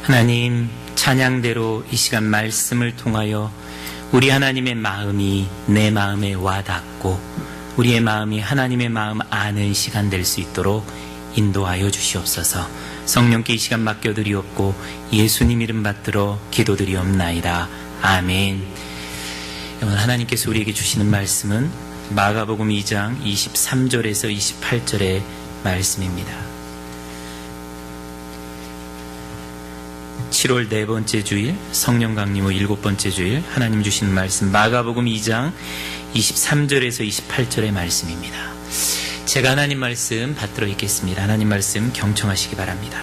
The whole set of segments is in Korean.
하나님, 찬양대로 이 시간 말씀을 통하여 우리 하나님의 마음이 내 마음에 와닿고 우리의 마음이 하나님의 마음 아는 시간 될 수 있도록 인도하여 주시옵소서. 성령께 이 시간 맡겨드리옵고 예수님 이름 받들어 기도드리옵나이다. 아멘. 오늘 하나님께서 우리에게 주시는 말씀은 마가복음 2장 23절에서 28절의 말씀입니다. 7월 네 번째 주일, 성령 강림 후 7번째 주일, 하나님 주시는 말씀 마가복음 2장 23절에서 28절의 말씀입니다. 제가 하나님 말씀 받들어 읽겠습니다. 하나님 말씀 경청하시기 바랍니다.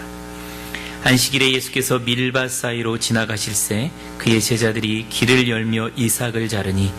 안식일에 예수께서 밀밭 사이로 지나가실새 그의 제자들이 길을 열며 이삭을 자르니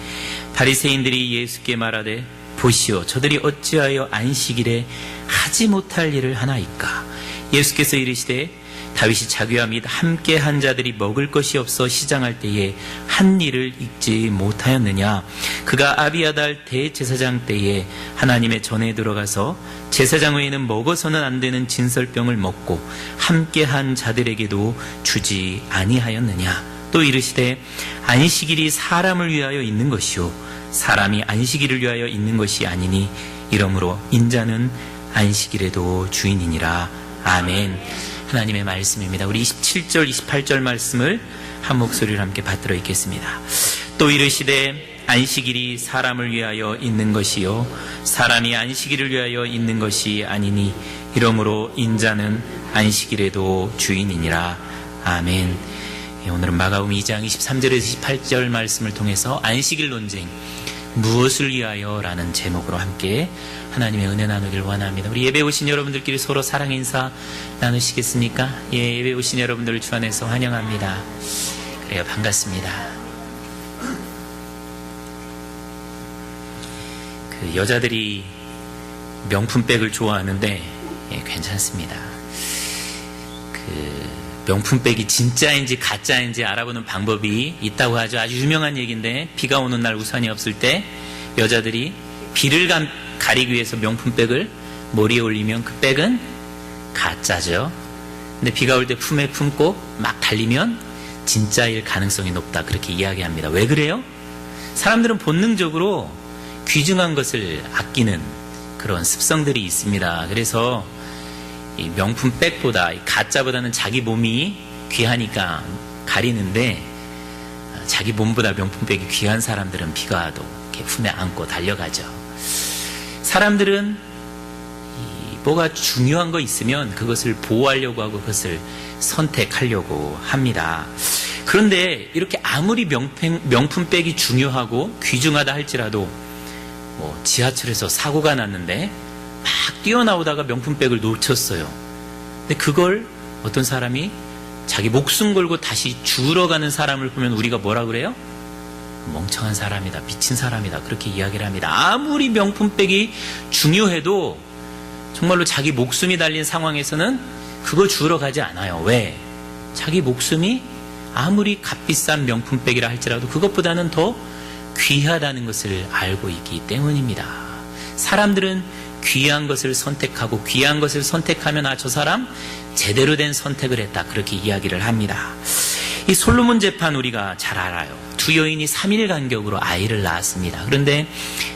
바리새인들이 예수께 말하되 보시오, 저들이 어찌하여 안식일에 하지 못할 일을 하나이까? 예수께서 이르시되 다윗이 자기와 및 함께 한 자들이 먹을 것이 없어 시장할 때에 한 일을 잊지 못하였느냐? 그가 아비아달 대제사장 때에 하나님의 전에 들어가서 제사장 외에는 먹어서는 안 되는 진설병을 먹고 함께 한 자들에게도 주지 아니하였느냐? 또 이르시되 안식일이 사람을 위하여 있는 것이요 사람이 안식일을 위하여 있는 것이 아니니 이러므로 인자는 안식일에도 주인이니라. 아멘. 하나님의 말씀입니다. 우리 27절, 28절 말씀을 한 목소리로 함께 받들어 읽겠습니다. 또 이르시되 안식일이 사람을 위하여 있는 것이요 사람이 안식일을 위하여 있는 것이 아니니 이러므로 인자는 안식일에도 주인이니라. 아멘. 오늘은 마가복음 2장 23절에서 28절 말씀을 통해서 안식일 논쟁 무엇을 위하여? 라는 제목으로 함께 하나님의 은혜 나누길 원합니다. 우리 예배 오신 여러분들끼리 서로 사랑 인사 나누시겠습니까? 예배 오신 여러분들을 주 안에서 환영합니다. 그래요, 반갑습니다. 그 여자들이 명품백을 좋아하는데 괜찮습니다. 그 명품백이 진짜인지 가짜인지 알아보는 방법이 있다고 하죠. 아주 유명한 얘기인데 비가 오는 날 우산이 없을 때 여자들이 비를 가리기 위해서 명품백을 머리에 올리면 그 백은 가짜죠. 근데 비가 올 때 품에 품고 막 달리면 진짜일 가능성이 높다, 그렇게 이야기합니다. 왜 그래요? 사람들은 본능적으로 귀중한 것을 아끼는 그런 습성들이 있습니다. 그래서 이 명품백보다 이 가짜보다는 자기 몸이 귀하니까 가리는데 자기 몸보다 명품백이 귀한 사람들은 비가 와도 이렇게 품에 안고 달려가죠. 사람들은 뭐가 중요한 거 있으면 그것을 보호하려고 하고 그것을 선택하려고 합니다. 그런데 이렇게 아무리 명품백이 중요하고 귀중하다 할지라도 뭐 지하철에서 사고가 났는데 막 뛰어나오다가 명품백을 놓쳤어요. 근데 그걸 어떤 사람이 자기 목숨 걸고 다시 주우러 가는 사람을 보면 우리가 뭐라 그래요? 멍청한 사람이다, 미친 사람이다, 그렇게 이야기를 합니다. 아무리 명품백이 중요해도 정말로 자기 목숨이 달린 상황에서는 그거 주우러 가지 않아요. 왜? 자기 목숨이 아무리 값비싼 명품백이라 할지라도 그것보다는 더 귀하다는 것을 알고 있기 때문입니다. 사람들은 귀한 것을 선택하고 귀한 것을 선택하면 저 사람 제대로 된 선택을 했다, 그렇게 이야기를 합니다. 이 솔로몬 재판 우리가 잘 알아요. 두 여인이 3일 간격으로 아이를 낳았습니다. 그런데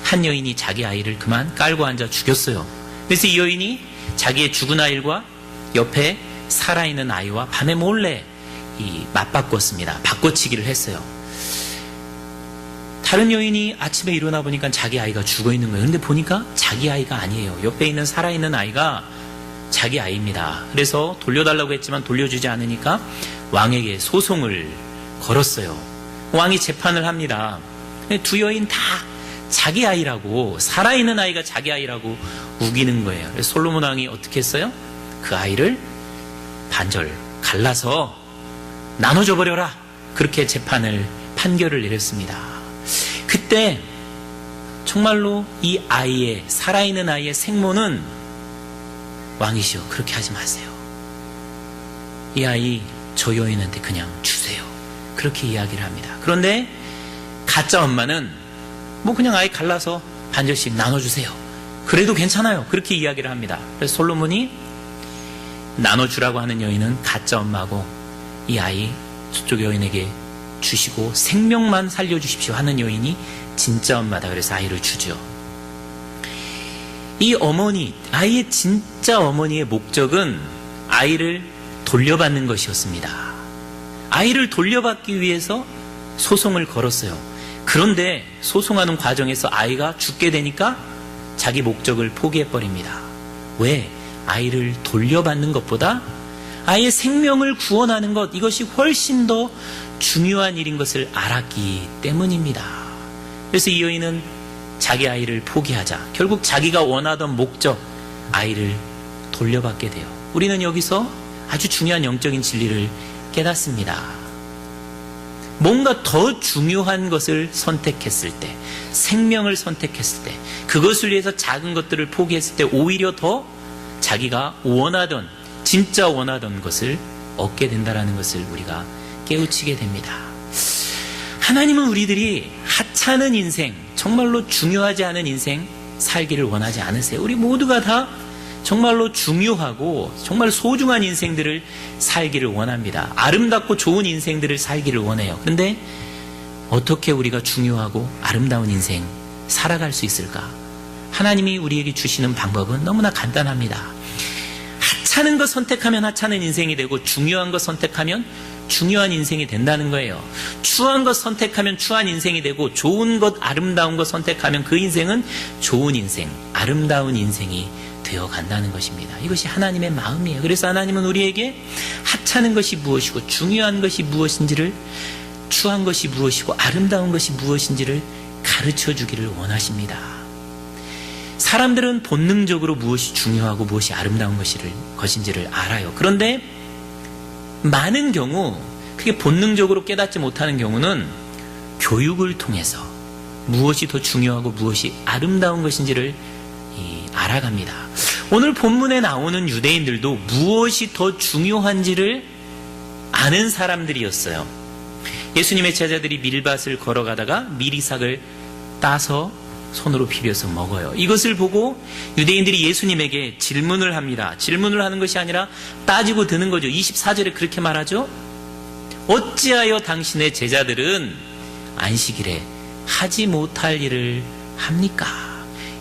한 여인이 자기 아이를 그만 깔고 앉아 죽였어요. 그래서 이 여인이 자기의 죽은 아이와 옆에 살아있는 아이와 밤에 몰래 맞바꿨습니다. 바꿔치기를 했어요. 다른 여인이 아침에 일어나 보니까 자기 아이가 죽어 있는 거예요. 그런데 보니까 자기 아이가 아니에요. 옆에 있는 살아있는 아이가 자기 아이입니다. 그래서 돌려달라고 했지만 돌려주지 않으니까 왕에게 소송을 걸었어요. 왕이 재판을 합니다. 두 여인 다 자기 아이라고, 살아있는 아이가 자기 아이라고 우기는 거예요. 그래서 솔로몬 왕이 어떻게 했어요? 그 아이를 반절 갈라서 나눠줘 버려라, 그렇게 판결을 내렸습니다. 그때 정말로 이 아이의, 살아있는 아이의 생모는 왕이시여, 그렇게 하지 마세요. 이 아이 저 여인한테 그냥 주세요, 그렇게 이야기를 합니다. 그런데 가짜 엄마는 뭐 그냥 아이 갈라서 반절씩 나눠주세요, 그래도 괜찮아요, 그렇게 이야기를 합니다. 그래서 솔로몬이 나눠주라고 하는 여인은 가짜 엄마고 이 아이 저쪽 여인에게 주시고 생명만 살려주십시오 하는 여인이 진짜 엄마다. 그래서 아이를 주죠. 이 어머니, 아이의 진짜 어머니의 목적은 아이를 돌려받는 것이었습니다. 아이를 돌려받기 위해서 소송을 걸었어요. 그런데 소송하는 과정에서 아이가 죽게 되니까 자기 목적을 포기해버립니다. 왜? 아이를 돌려받는 것보다 아이의 생명을 구원하는 것, 이것이 훨씬 더 중요한 일인 것을 알았기 때문입니다. 그래서 이 여인은 자기 아이를 포기하자 결국 자기가 원하던 목적, 아이를 돌려받게 돼요. 우리는 여기서 아주 중요한 영적인 진리를 깨닫습니다. 뭔가 더 중요한 것을 선택했을 때, 생명을 선택했을 때, 그것을 위해서 작은 것들을 포기했을 때 오히려 더 자기가 원하던, 진짜 원하던 것을 얻게 된다는 것을 우리가 깨우치게 됩니다. 하나님은 우리들이 하찮은 인생, 정말로 중요하지 않은 인생 살기를 원하지 않으세요. 우리 모두가 다 정말로 중요하고 정말 소중한 인생들을 살기를 원합니다. 아름답고 좋은 인생들을 살기를 원해요. 그런데 어떻게 우리가 중요하고 아름다운 인생 살아갈 수 있을까? 하나님이 우리에게 주시는 방법은 너무나 간단합니다. 하찮은 것 선택하면 하찮은 인생이 되고 중요한 것 선택하면 중요한 인생이 된다는 거예요. 추한 것 선택하면 추한 인생이 되고 좋은 것, 아름다운 것 선택하면 그 인생은 좋은 인생, 아름다운 인생이 되어 간다는 것입니다. 이것이 하나님의 마음이에요. 그래서 하나님은 우리에게 하찮은 것이 무엇이고 중요한 것이 무엇인지를, 추한 것이 무엇이고 아름다운 것이 무엇인지를 가르쳐 주기를 원하십니다. 사람들은 본능적으로 무엇이 중요하고 무엇이 아름다운 것인지를 알아요. 그런데 많은 경우 그게 본능적으로 깨닫지 못하는 경우는 교육을 통해서 무엇이 더 중요하고 무엇이 아름다운 것인지를 알아갑니다. 오늘 본문에 나오는 유대인들도 무엇이 더 중요한지를 아는 사람들이었어요. 예수님의 제자들이 밀밭을 걸어가다가 미리삭을 따서 손으로 비벼서 먹어요. 이것을 보고 유대인들이 예수님에게 질문을 합니다. 질문을 하는 것이 아니라 따지고 드는 거죠. 24절에 그렇게 말하죠. 어찌하여 당신의 제자들은 안식일에 하지 못할 일을 합니까?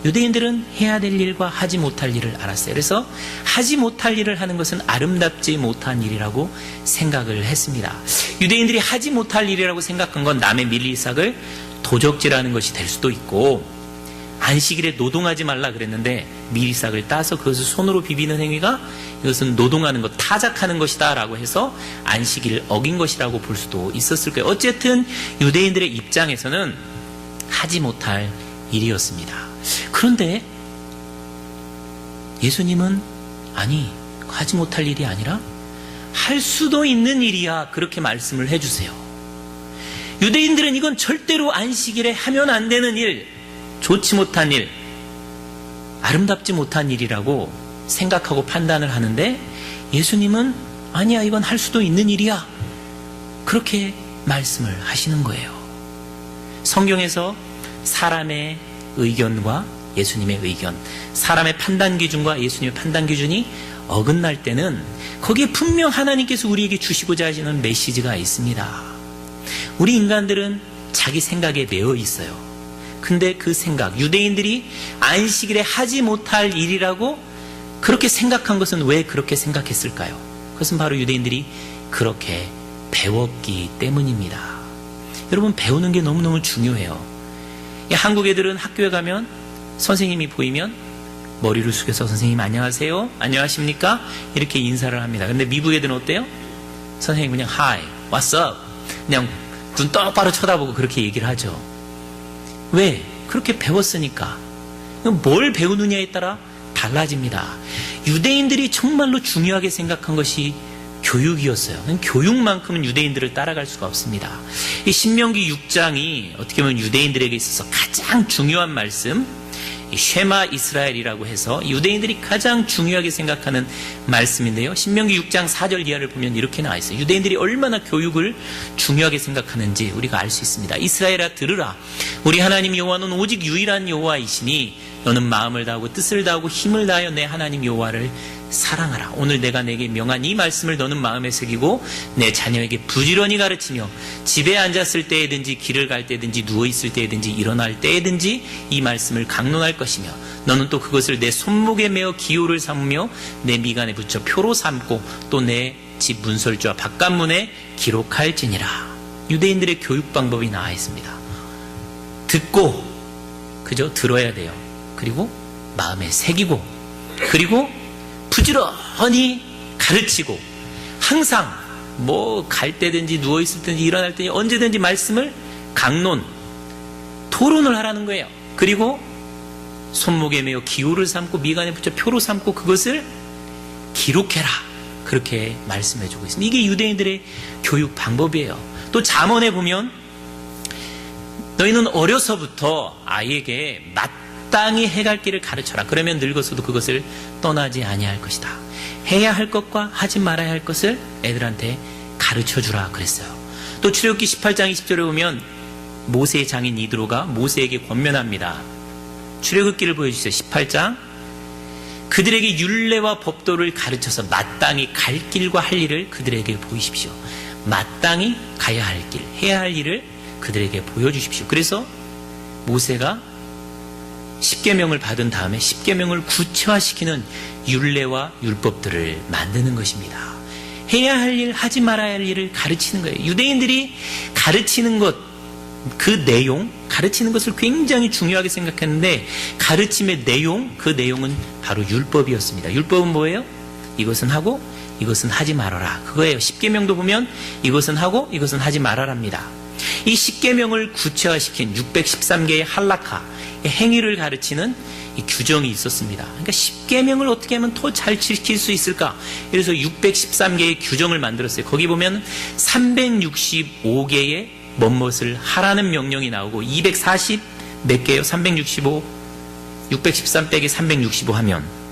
유대인들은 해야 될 일과 하지 못할 일을 알았어요. 그래서 하지 못할 일을 하는 것은 아름답지 못한 일이라고 생각을 했습니다. 유대인들이 하지 못할 일이라고 생각한 건 남의 밀리삭을 도적질하는 것이 될 수도 있고, 안식일에 노동하지 말라 그랬는데 밀리삭을 따서 그것을 손으로 비비는 행위가 이것은 노동하는 것, 타작하는 것이다 라고 해서 안식일을 어긴 것이라고 볼 수도 있었을 거예요. 어쨌든 유대인들의 입장에서는 하지 못할 일이었습니다. 그런데 예수님은 아니, 하지 못할 일이 아니라 할 수도 있는 일이야, 그렇게 말씀을 해주세요. 유대인들은 이건 절대로 안식일에 하면 안 되는 일, 좋지 못한 일, 아름답지 못한 일이라고 생각하고 판단을 하는데 예수님은 아니야, 이건 할 수도 있는 일이야, 그렇게 말씀을 하시는 거예요. 성경에서 사람의 의견과 예수님의 의견, 사람의 판단 기준과 예수님의 판단 기준이 어긋날 때는 거기에 분명 하나님께서 우리에게 주시고자 하시는 메시지가 있습니다. 우리 인간들은 자기 생각에 매여 있어요. 근데 그 생각, 유대인들이 안식일에 하지 못할 일이라고 그렇게 생각한 것은 왜 그렇게 생각했을까요? 그것은 바로 유대인들이 그렇게 배웠기 때문입니다. 여러분, 배우는 게 너무너무 중요해요. 한국 애들은 학교에 가면 선생님이 보이면 머리를 숙여서 선생님 안녕하세요, 안녕하십니까, 이렇게 인사를 합니다. 근데 미국 애들은 어때요? 선생님 그냥 Hi, What's up? 그냥 눈 똑바로 쳐다보고 그렇게 얘기를 하죠. 왜? 그렇게 배웠으니까. 뭘 배우느냐에 따라 달라집니다. 유대인들이 정말로 중요하게 생각한 것이 교육이었어요. 교육만큼은 유대인들을 따라갈 수가 없습니다. 이 신명기 6장이 어떻게 보면 유대인들에게 있어서 가장 중요한 말씀, 이 쉐마 이스라엘이라고 해서 유대인들이 가장 중요하게 생각하는 말씀인데요. 신명기 6장 4절 이하를 보면 이렇게 나와 있어요. 유대인들이 얼마나 교육을 중요하게 생각하는지 우리가 알 수 있습니다. 이스라엘아 들으라. 우리 하나님 여호와는 오직 유일한 여호와이시니 너는 마음을 다하고 뜻을 다하고 힘을 다하여 내 하나님 여호와를 사랑하라. 오늘 내가 내게 명한 이 말씀을 너는 마음에 새기고 내 자녀에게 부지런히 가르치며 집에 앉았을 때에든지 길을 갈 때든지 누워있을 때에든지 일어날 때에든지 이 말씀을 강론할 것이며 너는 또 그것을 내 손목에 메어 기호를 삼으며 내 미간에 붙여 표로 삼고 또 내 집 문설주와 바깥문에 기록할지니라. 유대인들의 교육 방법이 나와 있습니다. 듣고 그저 들어야 돼요. 그리고 마음에 새기고 그리고 부지런히 가르치고 항상 뭐 갈 때든지 누워있을 때든지 일어날 때든지 언제든지 말씀을 강론, 토론을 하라는 거예요. 그리고 손목에 메어 기호를 삼고 미간에 붙여 표로 삼고 그것을 기록해라. 그렇게 말씀해주고 있습니다. 이게 유대인들의 교육 방법이에요. 또 잠언에 보면 너희는 어려서부터 아이에게 마땅히 해갈 길을 가르쳐라. 그러면 늙어서도 그것을 떠나지 아니할 것이다. 해야 할 것과 하지 말아야 할 것을 애들한테 가르쳐주라 그랬어요. 또 출애굽기 18장 20절에 보면 모세의 장인 이드로가 모세에게 권면합니다. 출애굽기를 보여주세요. 18장. 그들에게 율례와 법도를 가르쳐서 마땅히 갈 길과 할 일을 그들에게 보이십시오. 마땅히 가야 할 길, 해야 할 일을 그들에게 보여주십시오. 그래서 모세가 십계명을 받은 다음에 십계명을 구체화시키는 율례와 율법들을 만드는 것입니다. 해야 할 일, 하지 말아야 할 일을 가르치는 거예요. 유대인들이 가르치는 것, 그 내용, 가르치는 것을 굉장히 중요하게 생각했는데 가르침의 내용, 그 내용은 바로 율법이었습니다. 율법은 뭐예요? 이것은 하고 이것은 하지 말아라. 그거예요. 십계명도 보면 이것은 하고 이것은 하지 말아랍니다. 이 십계명을 구체화시킨 613개의 할라카, 행위를 가르치는 이 규정이 있었습니다. 그러니까 십계명을 어떻게 하면 더 잘 지킬 수 있을까? 그래서 613개의 규정을 만들었어요. 거기 보면 365개의 뭐뭇을 하라는 명령이 나오고 240 몇 개요? 365, 613 빼기 365 하면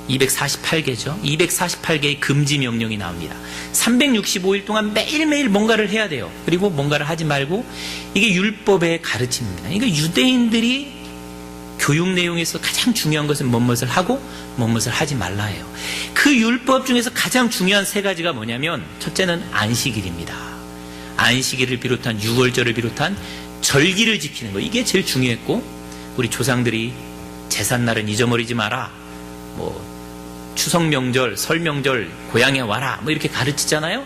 248개죠. 248개의 금지 명령이 나옵니다. 365일 동안 매일매일 뭔가를 해야 돼요. 그리고 뭔가를 하지 말고 이게 율법의 가르침입니다. 그러니까 유대인들이 교육 내용에서 가장 중요한 것은 뭐뭇을 하고 뭐뭇을 하지 말라예요. 그 율법 중에서 가장 중요한 세 가지가 뭐냐면 첫째는 안식일입니다. 안식일을 비롯한 유월절을 비롯한 절기를 지키는 거, 이게 제일 중요했고 우리 조상들이 제삿날은 잊어버리지 마라, 뭐 추석 명절, 설 명절 고향에 와라, 뭐 이렇게 가르치잖아요.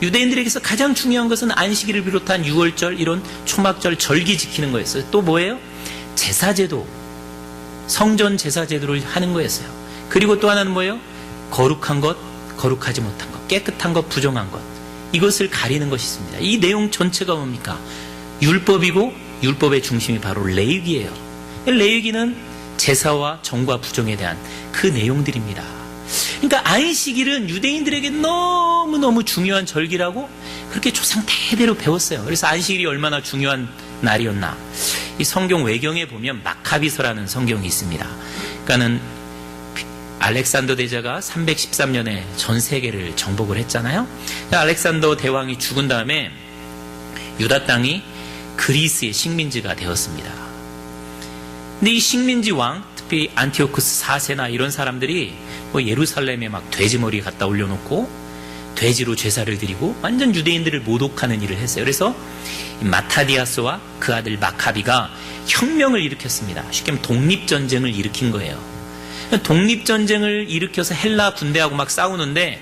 유대인들에게서 가장 중요한 것은 안식일을 비롯한 유월절, 이런 초막절 절기 지키는 거였어요. 또 뭐예요? 제사제도, 성전 제사제도를 하는 거였어요. 그리고 또 하나는 뭐예요? 거룩한 것, 거룩하지 못한 것, 깨끗한 것, 부정한 것, 이것을 가리는 것이 있습니다. 이 내용 전체가 뭡니까? 율법이고 율법의 중심이 바로 레위기예요. 레위기는 제사와 정과 부정에 대한 그 내용들입니다. 그러니까 안식일은 유대인들에게 너무너무 중요한 절기라고 그렇게 조상 대대로 배웠어요. 그래서 안식일이 얼마나 중요한 날이었나. 이 성경 외경에 보면 마카비서라는 성경이 있습니다. 그러니까는 알렉산더 대제가 313년에 전 세계를 정복을 했잖아요. 알렉산더 대왕이 죽은 다음에 유다 땅이 그리스의 식민지가 되었습니다. 근데 이 식민지 왕, 특히 안티오쿠스 4세나 이런 사람들이 뭐 예루살렘에 막 돼지머리 갖다 올려놓고 돼지로 제사를 드리고 완전 유대인들을 모독하는 일을 했어요. 그래서 마타디아스와 그 아들 마카비가 혁명을 일으켰습니다. 쉽게 말하면 독립전쟁을 일으킨 거예요. 독립전쟁을 일으켜서 헬라 군대하고 막 싸우는데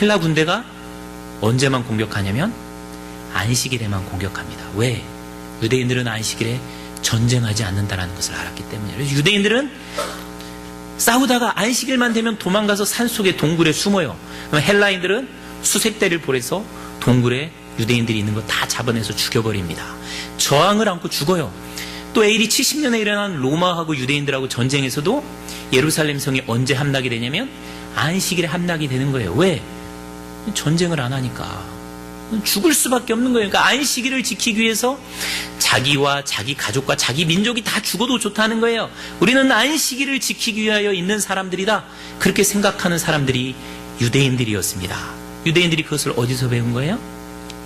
헬라 군대가 언제만 공격하냐면 안식일에만 공격합니다. 왜? 유대인들은 안식일에 전쟁하지 않는다는 것을 알았기 때문이에요. 그래서 유대인들은 싸우다가 안식일만 되면 도망가서 산속에 동굴에 숨어요. 그럼 헬라인들은 수색대를 보내서 동굴에 유대인들이 있는 거 다 잡아내서 죽여버립니다. 저항을 안고 죽어요. 또 AD 70년에 일어난 로마하고 유대인들하고 전쟁에서도 예루살렘 성이 언제 함락이 되냐면 안식일에 함락이 되는 거예요. 왜? 전쟁을 안 하니까. 죽을 수밖에 없는 거예요. 그러니까 안식일을 지키기 위해서 자기와 자기 가족과 자기 민족이 다 죽어도 좋다는 거예요. 우리는 안식일을 지키기 위하여 있는 사람들이다. 그렇게 생각하는 사람들이 유대인들이었습니다. 유대인들이 그것을 어디서 배운 거예요?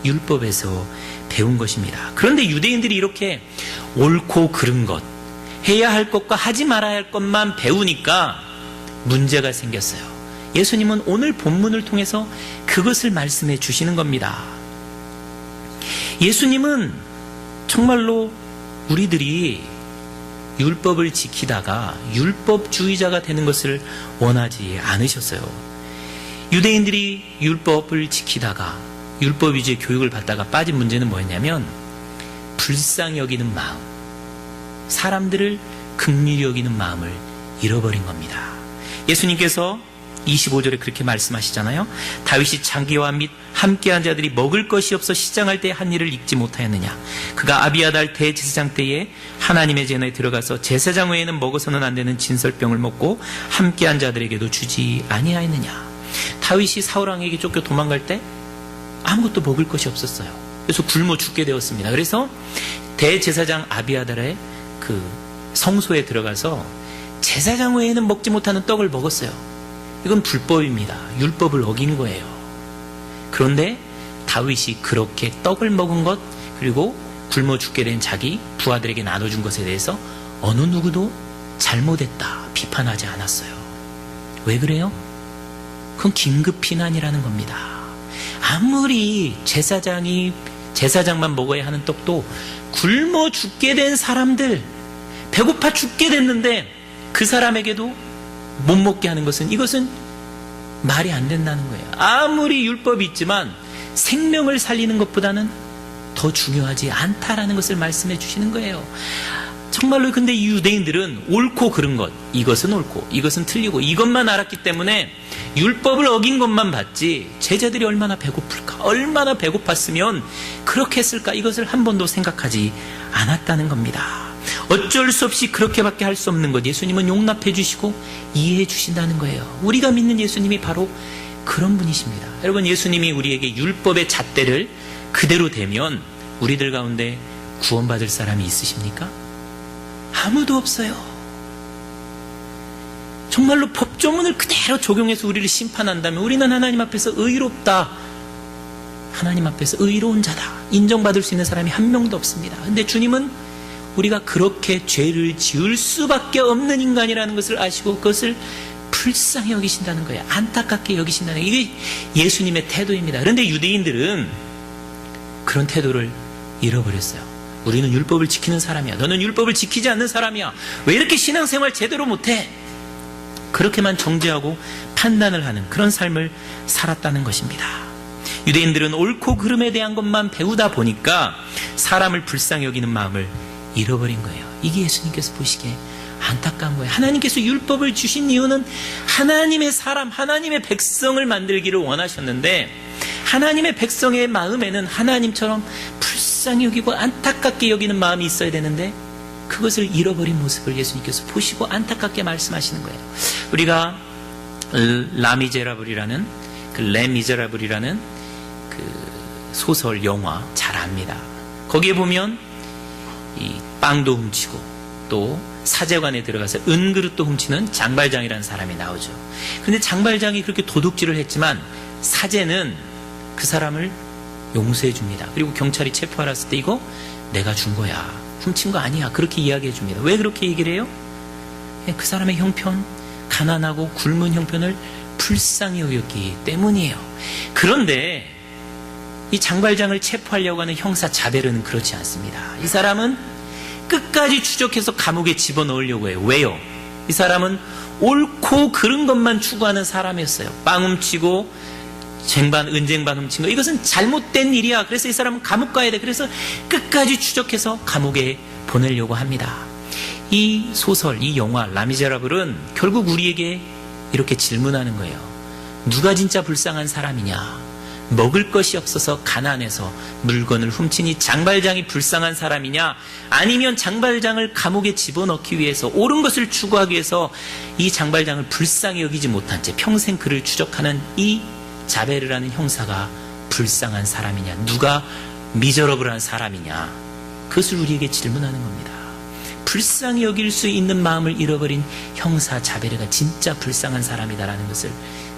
율법에서 배운 것입니다. 그런데 유대인들이 이렇게 옳고 그른 것, 해야 할 것과 하지 말아야 할 것만 배우니까 문제가 생겼어요. 예수님은 오늘 본문을 통해서 그것을 말씀해 주시는 겁니다. 예수님은 정말로 우리들이 율법을 지키다가 율법주의자가 되는 것을 원하지 않으셨어요. 유대인들이 율법을 지키다가 율법 위주의 교육을 받다가 빠진 문제는 뭐였냐면 불쌍히 여기는 마음, 사람들을 긍휼히 여기는 마음을 잃어버린 겁니다. 예수님께서 25절에 그렇게 말씀하시잖아요. 다윗이 장기와 및 함께한 자들이 먹을 것이 없어 시장할 때 한 일을 잊지 못하였느냐. 그가 아비아달 대제사장 때에 하나님의 제단에 들어가서 제사장 외에는 먹어서는 안 되는 진설병을 먹고 함께한 자들에게도 주지 아니하였느냐. 다윗이 사울왕에게 쫓겨 도망갈 때 아무것도 먹을 것이 없었어요. 그래서 굶어 죽게 되었습니다. 그래서 대제사장 아비아달의 그 성소에 들어가서 제사장 외에는 먹지 못하는 떡을 먹었어요. 이건 불법입니다. 율법을 어긴 거예요. 그런데 다윗이 그렇게 떡을 먹은 것, 그리고 굶어 죽게 된 자기 부하들에게 나눠준 것에 대해서 어느 누구도 잘못했다 비판하지 않았어요. 왜 그래요? 그건 긴급 피난이라는 겁니다. 아무리 제사장만 먹어야 하는 떡도 굶어 죽게 된 사람들, 배고파 죽게 됐는데 그 사람에게도 못 먹게 하는 것은, 이것은 말이 안 된다는 거예요. 아무리 율법이 있지만 생명을 살리는 것보다는 더 중요하지 않다라는 것을 말씀해 주시는 거예요. 정말로. 근데 이 유대인들은 옳고 그른 것, 이것은 옳고 이것은 틀리고 이것만 알았기 때문에 율법을 어긴 것만 봤지, 제자들이 얼마나 배고플까, 얼마나 배고팠으면 그렇게 했을까, 이것을 한 번도 생각하지 않았다는 겁니다. 어쩔 수 없이 그렇게밖에 할 수 없는 것, 예수님은 용납해 주시고 이해해 주신다는 거예요. 우리가 믿는 예수님이 바로 그런 분이십니다. 여러분, 예수님이 우리에게 율법의 잣대를 그대로 대면 우리들 가운데 구원받을 사람이 있으십니까? 아무도 없어요. 정말로 법조문을 그대로 적용해서 우리를 심판한다면 우리는 하나님 앞에서 의롭다, 하나님 앞에서 의로운 자다 인정받을 수 있는 사람이 한 명도 없습니다. 근데 주님은 우리가 그렇게 죄를 지을 수밖에 없는 인간이라는 것을 아시고 그것을 불쌍히 여기신다는 거예요. 안타깝게 여기신다는 거예요. 이게 예수님의 태도입니다. 그런데 유대인들은 그런 태도를 잃어버렸어요. 우리는 율법을 지키는 사람이야, 너는 율법을 지키지 않는 사람이야, 왜 이렇게 신앙생활 제대로 못해? 그렇게만 정죄하고 판단을 하는 그런 삶을 살았다는 것입니다. 유대인들은 옳고 그름에 대한 것만 배우다 보니까 사람을 불쌍히 여기는 마음을 잃어버린 거예요. 이게 예수님께서 보시기에 안타까운 거예요. 하나님께서 율법을 주신 이유는 하나님의 사람, 하나님의 백성을 만들기를 원하셨는데 하나님의 백성의 마음에는 하나님처럼 불쌍히 여기고 안타깝게 여기는 마음이 있어야 되는데 그것을 잃어버린 모습을 예수님께서 보시고 안타깝게 말씀하시는 거예요. 우리가 라미제라블이라는 그 소설 영화 잘 압니다. 거기에 보면 이 빵도 훔치고 또 사제관에 들어가서 은그릇도 훔치는 장발장이라는 사람이 나오죠. 그런데 장발장이 그렇게 도둑질을 했지만 사제는 그 사람을 용서해 줍니다. 그리고 경찰이 체포하러 왔을 때 이거 내가 준 거야, 훔친 거 아니야, 그렇게 이야기해 줍니다. 왜 그렇게 얘기를 해요? 그 사람의 형편, 가난하고 굶은 형편을 불쌍히 여겼기 때문이에요. 그런데 이 장발장을 체포하려고 하는 형사 자베르는 그렇지 않습니다. 이 사람은 끝까지 추적해서 감옥에 집어넣으려고 해요. 왜요? 이 사람은 옳고 그른 것만 추구하는 사람이었어요. 빵 훔치고 은쟁반 훔친 거, 이것은 잘못된 일이야. 그래서 이 사람은 감옥 가야 돼. 그래서 끝까지 추적해서 감옥에 보내려고 합니다. 이 소설, 이 영화 라미제라블은 결국 우리에게 이렇게 질문하는 거예요. 누가 진짜 불쌍한 사람이냐? 먹을 것이 없어서 가난해서 물건을 훔친 이 장발장이 불쌍한 사람이냐, 아니면 장발장을 감옥에 집어넣기 위해서 옳은 것을 추구하기 위해서 이 장발장을 불쌍히 여기지 못한 채 평생 그를 추적하는 이 자베르라는 형사가 불쌍한 사람이냐, 누가 미저러블한 사람이냐, 그것을 우리에게 질문하는 겁니다. 불쌍히 여길 수 있는 마음을 잃어버린 형사 자베르가 진짜 불쌍한 사람이다라는 것을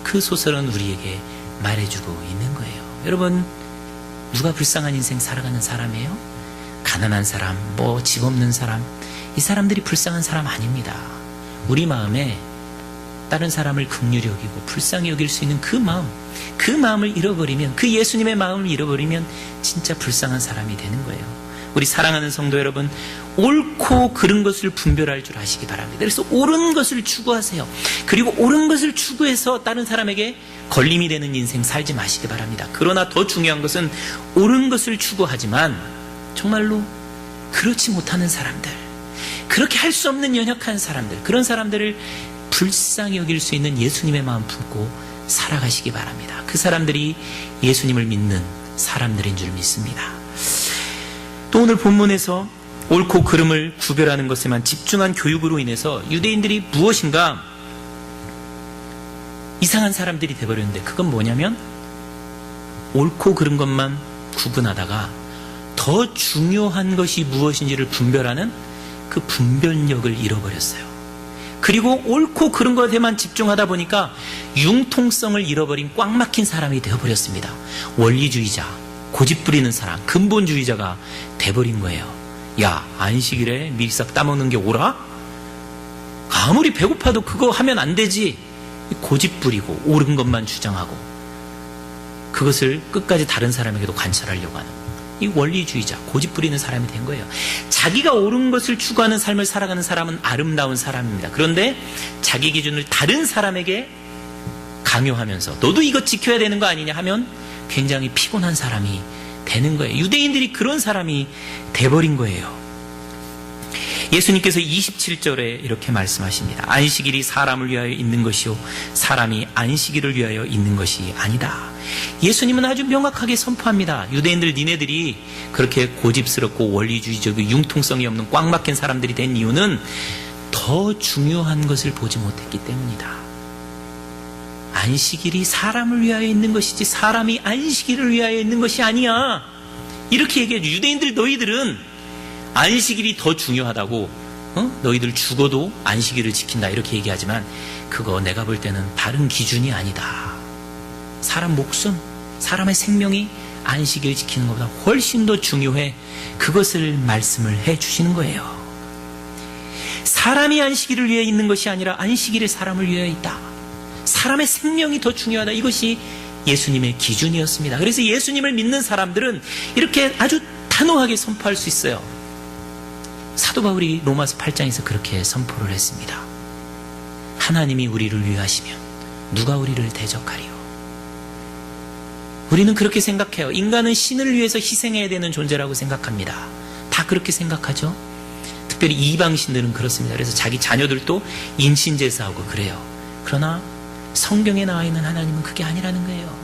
그 소설은 우리에게 말해주고 있는 거예요. 여러분, 누가 불쌍한 인생 살아가는 사람이에요? 가난한 사람, 집 없는 사람, 이 사람들이 불쌍한 사람 아닙니다. 우리 마음에 다른 사람을 긍휼히 여기고 불쌍히 여길 수 있는 그 마음을 잃어버리면, 그 예수님의 마음을 잃어버리면 진짜 불쌍한 사람이 되는 거예요. 우리 사랑하는 성도 여러분, 옳고 그른 것을 분별할 줄 아시기 바랍니다. 그래서 옳은 것을 추구하세요. 그리고 옳은 것을 추구해서 다른 사람에게 걸림이 되는 인생 살지 마시기 바랍니다. 그러나 더 중요한 것은 옳은 것을 추구하지만 정말로 그렇지 못하는 사람들, 그렇게 할 수 없는 연약한 사람들, 그런 사람들을 불쌍히 여길 수 있는 예수님의 마음 품고 살아가시기 바랍니다. 그 사람들이 예수님을 믿는 사람들인 줄 믿습니다. 또 오늘 본문에서 옳고 그름을 구별하는 것에만 집중한 교육으로 인해서 유대인들이 무엇인가 이상한 사람들이 돼버렸는데, 그건 뭐냐면 옳고 그른 것만 구분하다가 더 중요한 것이 무엇인지를 분별하는 그 분별력을 잃어버렸어요. 그리고 옳고 그른 것에만 집중하다 보니까 융통성을 잃어버린 꽉 막힌 사람이 되어버렸습니다. 원리주의자, 고집 부리는 사람, 근본주의자가 돼버린 거예요. 야, 안식일에 밀싹 따먹는 게 옳아? 아무리 배고파도 그거 하면 안 되지. 고집 부리고 옳은 것만 주장하고 그것을 끝까지 다른 사람에게도 관찰하려고 하는 이 원리주의자, 고집 부리는 사람이 된 거예요. 자기가 옳은 것을 추구하는 삶을 살아가는 사람은 아름다운 사람입니다. 그런데 자기 기준을 다른 사람에게 강요하면서 너도 이것 지켜야 되는 거 아니냐 하면 굉장히 피곤한 사람이 되는 거예요. 유대인들이 그런 사람이 돼버린 거예요. 예수님께서 27절에 이렇게 말씀하십니다. 안식일이 사람을 위하여 있는 것이요 사람이 안식일을 위하여 있는 것이 아니다. 예수님은 아주 명확하게 선포합니다. 유대인들, 니네들이 그렇게 고집스럽고 원리주의적이고 융통성이 없는 꽉 막힌 사람들이 된 이유는 더 중요한 것을 보지 못했기 때문이다. 안식일이 사람을 위하여 있는 것이지 사람이 안식일을 위하여 있는 것이 아니야. 이렇게 얘기해요. 유대인들, 너희들은 안식일이 더 중요하다고, 너희들 죽어도 안식일을 지킨다 이렇게 얘기하지만 그거 내가 볼 때는 바른 기준이 아니다. 사람 목숨, 사람의 생명이 안식일 지키는 것보다 훨씬 더 중요해. 그것을 말씀을 해 주시는 거예요. 사람이 안식일을 위해 있는 것이 아니라 안식일이 사람을 위해 있다. 사람의 생명이 더 중요하다. 이것이 예수님의 기준이었습니다. 그래서 예수님을 믿는 사람들은 이렇게 아주 단호하게 선포할 수 있어요. 사도 바울이 로마서 8장에서 그렇게 선포를 했습니다. 하나님이 우리를 위하시면 누가 우리를 대적하리요? 우리는 그렇게 생각해요. 인간은 신을 위해서 희생해야 되는 존재라고 생각합니다. 다 그렇게 생각하죠. 특별히 이방신들은 그렇습니다. 그래서 자기 자녀들도 인신제사하고 그래요. 그러나 성경에 나와 있는 하나님은 그게 아니라는 거예요.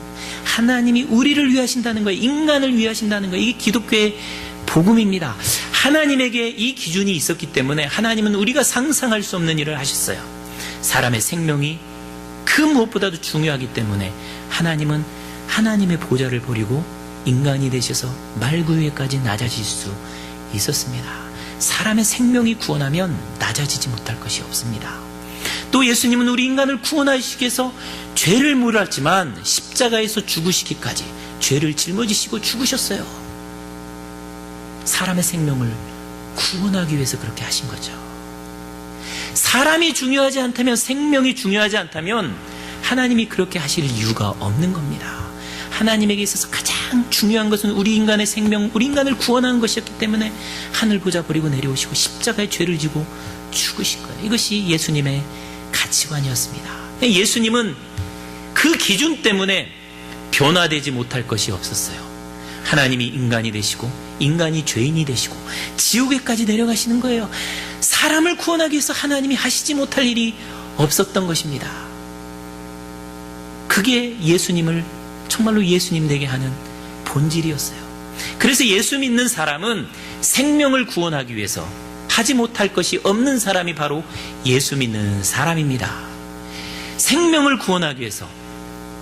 하나님이 우리를 위하신다는 거예요. 인간을 위하신다는 거예요. 이게 기독교의 복음입니다. 하나님에게 이 기준이 있었기 때문에 하나님은 우리가 상상할 수 없는 일을 하셨어요. 사람의 생명이 그 무엇보다도 중요하기 때문에 하나님은 하나님의 보좌를 버리고 인간이 되셔서 말구 위에까지 낮아질 수 있었습니다. 사람의 생명이 구원하면 낮아지지 못할 것이 없습니다. 또 예수님은 우리 인간을 구원하시기 위해서 죄를 물었지만 십자가에서 죽으시기까지 죄를 짊어지시고 죽으셨어요. 사람의 생명을 구원하기 위해서 그렇게 하신 거죠. 사람이 중요하지 않다면, 생명이 중요하지 않다면 하나님이 그렇게 하실 이유가 없는 겁니다. 하나님에게 있어서 가장 중요한 것은 우리 인간의 생명, 우리 인간을 구원하는 것이었기 때문에 하늘 보좌 버리고 내려오시고 십자가에 죄를 지고 죽으신 거예요. 이것이 예수님의 가치관이었습니다. 예수님은 그 기준 때문에 변화되지 못할 것이 없었어요. 하나님이 인간이 되시고 인간이 죄인이 되시고 지옥에까지 내려가시는 거예요. 사람을 구원하기 위해서 하나님이 하시지 못할 일이 없었던 것입니다. 그게 예수님을 정말로 예수님 되게 하는 본질이었어요. 그래서 예수 믿는 사람은 생명을 구원하기 위해서 하지 못할 것이 없는 사람이 바로 예수 믿는 사람입니다. 생명을 구원하기 위해서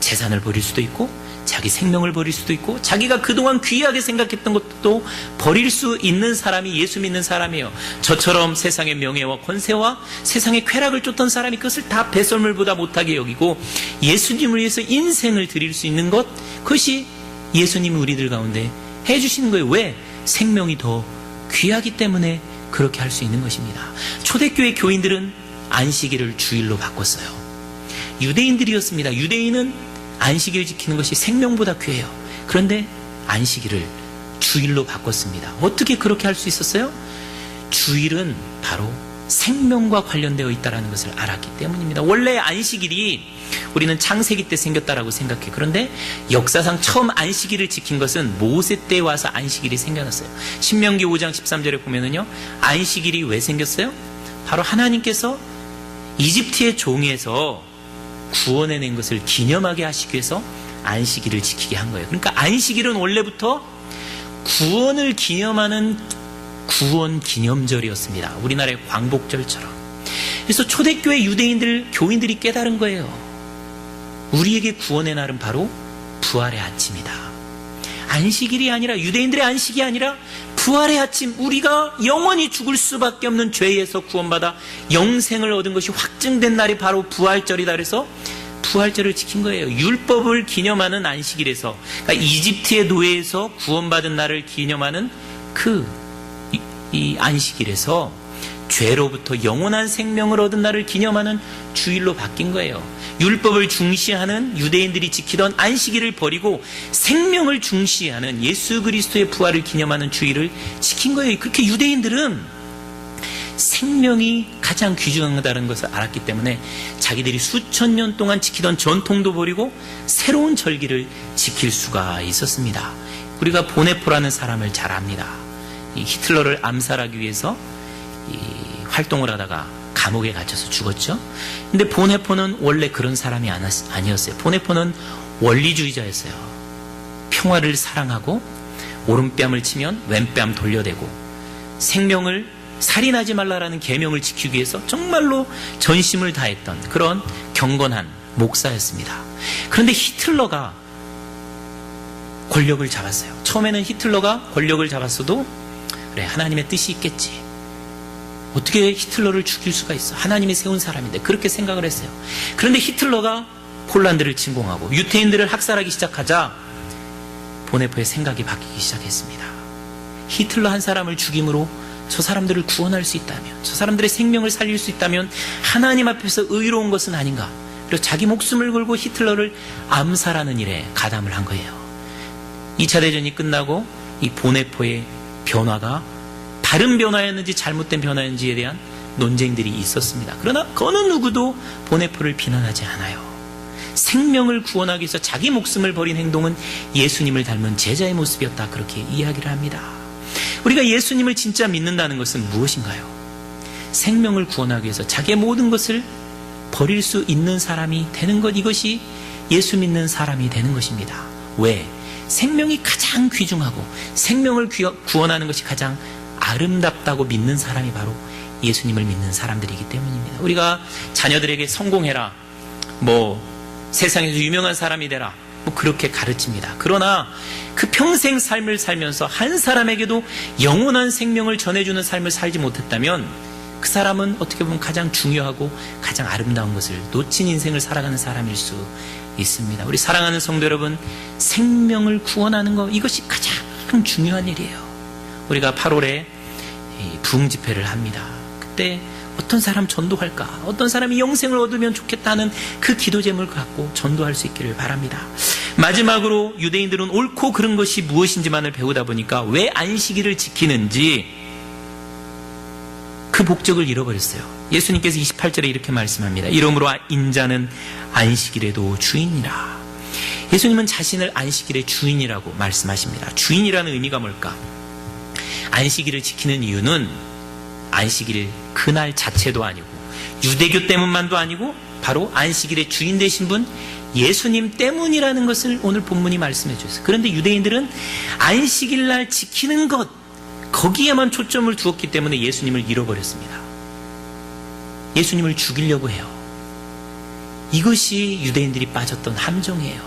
재산을 버릴 수도 있고 자기 생명을 버릴 수도 있고 자기가 그동안 귀하게 생각했던 것도 버릴 수 있는 사람이 예수 믿는 사람이에요. 저처럼 세상의 명예와 권세와 세상의 쾌락을 쫓던 사람이 그것을 다 배설물보다 못하게 여기고 예수님을 위해서 인생을 드릴 수 있는 것, 그것이 예수님이 우리들 가운데 해주시는 거예요. 왜? 생명이 더 귀하기 때문에 그렇게 할 수 있는 것입니다. 초대교회 교인들은 안식일을 주일로 바꿨어요. 유대인들이었습니다. 유대인은 안식일을 지키는 것이 생명보다 귀해요. 그런데 안식일을 주일로 바꿨습니다. 어떻게 그렇게 할 수 있었어요? 주일은 바로 생명과 관련되어 있다는 것을 알았기 때문입니다. 원래 안식일이 우리는 창세기 때 생겼다라고 생각해. 그런데 역사상 처음 안식일을 지킨 것은 모세 때 와서 안식일이 생겨났어요. 신명기 5장 13절에 보면은요, 안식일이 왜 생겼어요? 바로 하나님께서 이집트의 종에서 구원해낸 것을 기념하게 하시기 위해서 안식일을 지키게 한 거예요. 그러니까 안식일은 원래부터 구원을 기념하는 구원 기념절이었습니다. 우리나라의 광복절처럼. 그래서 초대교회 유대인들, 교인들이 깨달은 거예요. 우리에게 구원의 날은 바로 부활의 아침이다. 안식일이 아니라, 유대인들의 안식이 아니라 부활의 아침, 우리가 영원히 죽을 수밖에 없는 죄에서 구원받아 영생을 얻은 것이 확증된 날이 바로 부활절이다. 그래서 부활절을 지킨 거예요. 율법을 기념하는 안식일에서, 그러니까 이집트의 노예에서 구원받은 날을 기념하는 이 안식일에서 죄로부터 영원한 생명을 얻은 날을 기념하는 주일로 바뀐 거예요. 율법을 중시하는 유대인들이 지키던 안식일을 버리고 생명을 중시하는 예수 그리스도의 부활을 기념하는 주일을 지킨 거예요. 그렇게 유대인들은 생명이 가장 귀중하다는 것을 알았기 때문에 자기들이 수천 년 동안 지키던 전통도 버리고 새로운 절기를 지킬 수가 있었습니다. 우리가 보네포라는 사람을 잘 압니다. 이 히틀러를 암살하기 위해서 활동을 하다가 감옥에 갇혀서 죽었죠. 근데 보네포는 원래 그런 사람이 아니었어요. 보네포는 원리주의자였어요. 평화를 사랑하고 오른뺨을 치면 왼뺨 돌려대고 생명을 살인하지 말라라는 계명을 지키기 위해서 정말로 전심을 다했던 그런 경건한 목사였습니다. 그런데 히틀러가 권력을 잡았어요. 처음에는 히틀러가 권력을 잡았어도 그래, 하나님의 뜻이 있겠지. 어떻게 히틀러를 죽일 수가 있어? 하나님이 세운 사람인데, 그렇게 생각을 했어요. 그런데 히틀러가 폴란드를 침공하고 유태인들을 학살하기 시작하자 보네포의 생각이 바뀌기 시작했습니다. 히틀러 한 사람을 죽임으로 저 사람들을 구원할 수 있다면, 저 사람들의 생명을 살릴 수 있다면 하나님 앞에서 의로운 것은 아닌가. 그래서 자기 목숨을 걸고 히틀러를 암살하는 일에 가담을 한 거예요. 2차 대전이 끝나고 이 보네포의 변화가 바른 변화였는지 잘못된 변화였는지에 대한 논쟁들이 있었습니다. 그러나 어느 누구도 보네포를 비난하지 않아요. 생명을 구원하기 위해서 자기 목숨을 버린 행동은 예수님을 닮은 제자의 모습이었다, 그렇게 이야기를 합니다. 우리가 예수님을 진짜 믿는다는 것은 무엇인가요? 생명을 구원하기 위해서 자기의 모든 것을 버릴 수 있는 사람이 되는 것, 이것이 예수 믿는 사람이 되는 것입니다. 왜? 생명이 가장 귀중하고 생명을 구원하는 것이 가장 아름답다고 믿는 사람이 바로 예수님을 믿는 사람들이기 때문입니다. 우리가 자녀들에게 성공해라, 세상에서 유명한 사람이 되라, 그렇게 가르칩니다. 그러나 그 평생 삶을 살면서 한 사람에게도 영원한 생명을 전해주는 삶을 살지 못했다면 그 사람은 어떻게 보면 가장 중요하고 가장 아름다운 것을 놓친 인생을 살아가는 사람일 수 있습니다. 우리 사랑하는 성도 여러분, 생명을 구원하는 것, 이것이 가장 중요한 일이에요. 우리가 8월에 부흥 집회를 합니다. 그때 어떤 사람 전도할까, 어떤 사람이 영생을 얻으면 좋겠다는 그 기도 제목을 갖고 전도할 수 있기를 바랍니다. 마지막으로 유대인들은 옳고 그른 것이 무엇인지만을 배우다 보니까 왜 안식일을 지키는지 그 목적을 잃어버렸어요. 예수님께서 28절에 이렇게 말씀합니다. 이러므로 인자는 안식일에도 주인이라. 예수님은 자신을 안식일의 주인이라고 말씀하십니다. 주인이라는 의미가 뭘까? 안식일을 지키는 이유는 안식일 그날 자체도 아니고 유대교 때문만도 아니고 바로 안식일의 주인 되신 분 예수님 때문이라는 것을 오늘 본문이 말씀해 주셨어요. 그런데 유대인들은 안식일날 지키는 것, 거기에만 초점을 두었기 때문에 예수님을 잃어버렸습니다. 예수님을 죽이려고 해요. 이것이 유대인들이 빠졌던 함정이에요.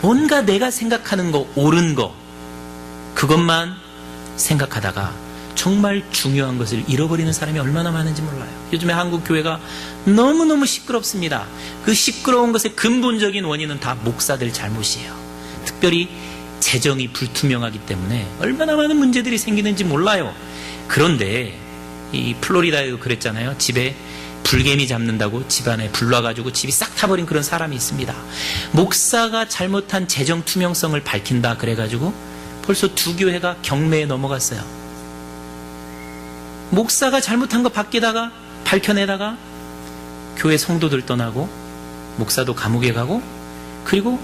뭔가 내가 생각하는 거, 옳은 거, 그것만 생각하다가 정말 중요한 것을 잃어버리는 사람이 얼마나 많은지 몰라요. 요즘에 한국 교회가 너무너무 시끄럽습니다. 그 시끄러운 것의 근본적인 원인은 다 목사들 잘못이에요. 특별히 재정이 불투명하기 때문에 얼마나 많은 문제들이 생기는지 몰라요. 그런데 이 플로리다에도 그랬잖아요. 집에 불개미 잡는다고 집안에 불나가지고 집이 싹 타버린 그런 사람이 있습니다. 목사가 잘못한 재정 투명성을 밝힌다 그래가지고 벌써 2교회가 경매에 넘어갔어요. 목사가 잘못한 거 밝혀내다가 교회 성도들 떠나고 목사도 감옥에 가고 그리고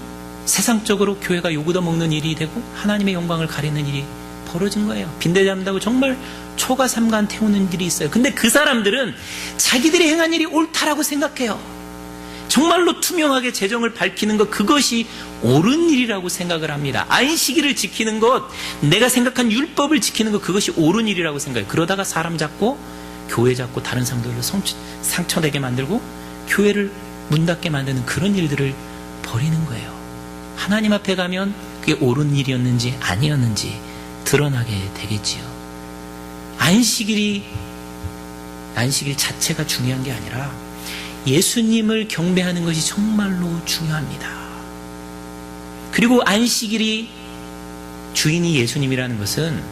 세상적으로 교회가 요구더 먹는 일이 되고 하나님의 영광을 가리는 일이 벌어진 거예요. 빈대 잡는다고 정말 초가 삼간 태우는 일이 있어요. 근데 그 사람들은 자기들이 행한 일이 옳다라고 생각해요. 정말로 투명하게 재정을 밝히는 것, 그것이 옳은 일이라고 생각을 합니다. 안식일을 지키는 것, 내가 생각한 율법을 지키는 것, 그것이 옳은 일이라고 생각해요. 그러다가 사람 잡고 교회 잡고 다른 상도들로 상처내게 만들고 교회를 문 닫게 만드는 그런 일들을 벌이는 거예요. 하나님 앞에 가면 그게 옳은 일이었는지 아니었는지 드러나게 되겠지요. 안식일 자체가 중요한 게 아니라 예수님을 경배하는 것이 정말로 중요합니다. 그리고 안식일이 주인이 예수님이라는 것은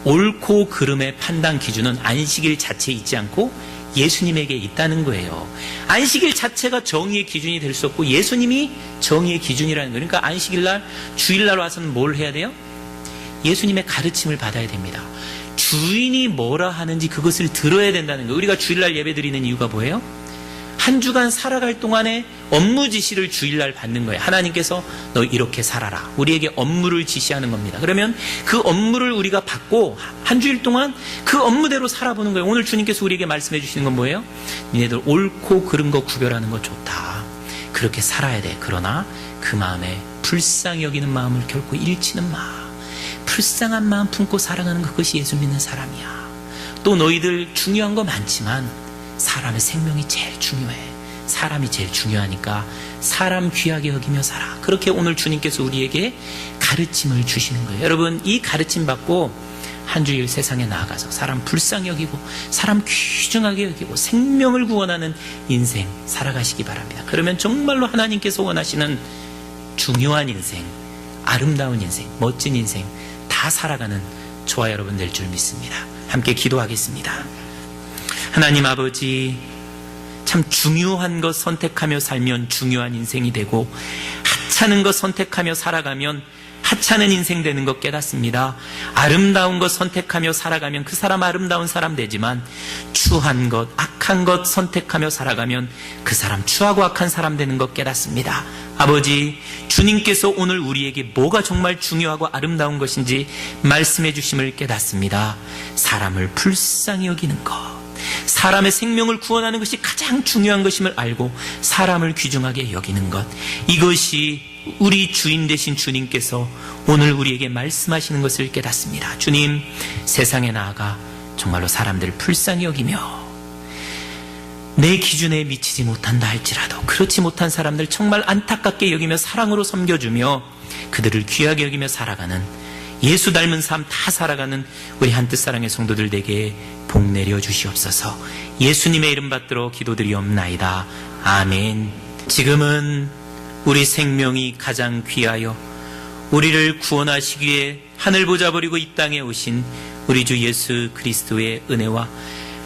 옳고 그름의 판단 기준은 안식일 자체에 있지 않고 예수님에게 있다는 거예요. 안식일 자체가 정의의 기준이 될 수 없고 예수님이 정의의 기준이라는 거예요. 그러니까 안식일날, 주일날 와서는 뭘 해야 돼요? 예수님의 가르침을 받아야 됩니다. 주인이 뭐라 하는지 그것을 들어야 된다는 거예요. 우리가 주일날 예배 드리는 이유가 뭐예요? 한 주간 살아갈 동안에 업무 지시를 주일날 받는 거예요. 하나님께서 너 이렇게 살아라. 우리에게 업무를 지시하는 겁니다. 그러면 그 업무를 우리가 받고 한 주일 동안 그 업무대로 살아보는 거예요. 오늘 주님께서 우리에게 말씀해 주시는 건 뭐예요? 니네들 옳고 그른 거 구별하는 거 좋다. 그렇게 살아야 돼. 그러나 그 마음에 불쌍히 여기는 마음을 결코 잃지는 마. 불쌍한 마음 품고 살아가는 그것이 예수 믿는 사람이야. 또 너희들 중요한 거 많지만 사람의 생명이 제일 중요해. 사람이 제일 중요하니까 사람 귀하게 여기며 살아. 그렇게 오늘 주님께서 우리에게 가르침을 주시는 거예요. 여러분, 이 가르침 받고 한 주일 세상에 나아가서 사람 불쌍히 여기고 사람 귀중하게 여기고 생명을 구원하는 인생 살아가시기 바랍니다. 그러면 정말로 하나님께서 원하시는 중요한 인생, 아름다운 인생, 멋진 인생 다 살아가는 저와 여러분 될 줄 믿습니다. 함께 기도하겠습니다. 하나님 아버지, 참 중요한 것 선택하며 살면 중요한 인생이 되고 하찮은 것 선택하며 살아가면 하찮은 인생 되는 것 깨닫습니다. 아름다운 것 선택하며 살아가면 그 사람 아름다운 사람 되지만 추한 것, 악한 것 선택하며 살아가면 그 사람 추하고 악한 사람 되는 것 깨닫습니다. 아버지, 주님께서 오늘 우리에게 뭐가 정말 중요하고 아름다운 것인지 말씀해 주심을 깨닫습니다. 사람을 불쌍히 여기는 것, 사람의 생명을 구원하는 것이 가장 중요한 것임을 알고 사람을 귀중하게 여기는 것, 이것이 우리 주인 되신 주님께서 오늘 우리에게 말씀하시는 것을 깨닫습니다. 주님, 세상에 나아가 정말로 사람들을 불쌍히 여기며 내 기준에 미치지 못한다 할지라도 그렇지 못한 사람들 정말 안타깝게 여기며 사랑으로 섬겨주며 그들을 귀하게 여기며 살아가는, 예수 닮은 삶 다 살아가는 우리 한뜻사랑의 성도들 되게 복 내려 주시옵소서. 예수님의 이름 받들어 기도드리옵나이다. 아멘. 지금은 우리 생명이 가장 귀하여 우리를 구원하시기 위해 하늘 보좌 버리고 이 땅에 오신 우리 주 예수 그리스도의 은혜와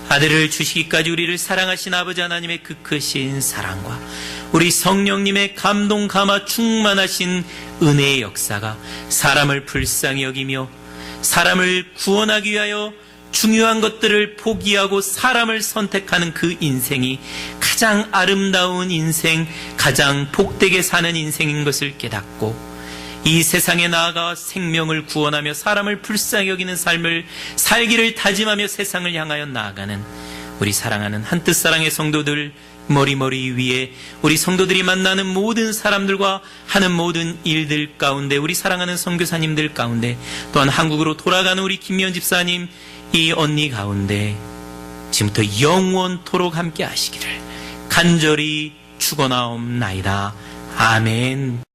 아들을 주시기까지 우리를 사랑하신 아버지 하나님의 그 크신 사랑과 우리 성령님의 감동 감화 충만하신 은혜의 역사가 사람을 불쌍히 여기며 사람을 구원하기 위하여 중요한 것들을 포기하고 사람을 선택하는 그 인생이 가장 아름다운 인생, 가장 복되게 사는 인생인 것을 깨닫고 이 세상에 나아가 생명을 구원하며 사람을 불쌍히 여기는 삶을 살기를 다짐하며 세상을 향하여 나아가는 우리 사랑하는 한뜻사랑의 성도들, 머리머리 위에 우리 성도들이 만나는 모든 사람들과 하는 모든 일들 가운데 우리 사랑하는 선교사님들 가운데 또한 한국으로 돌아가는 우리 김미연 집사님, 이 언니 가운데 지금부터 영원토록 함께 하시기를 간절히 축원하옵나이다. 아멘.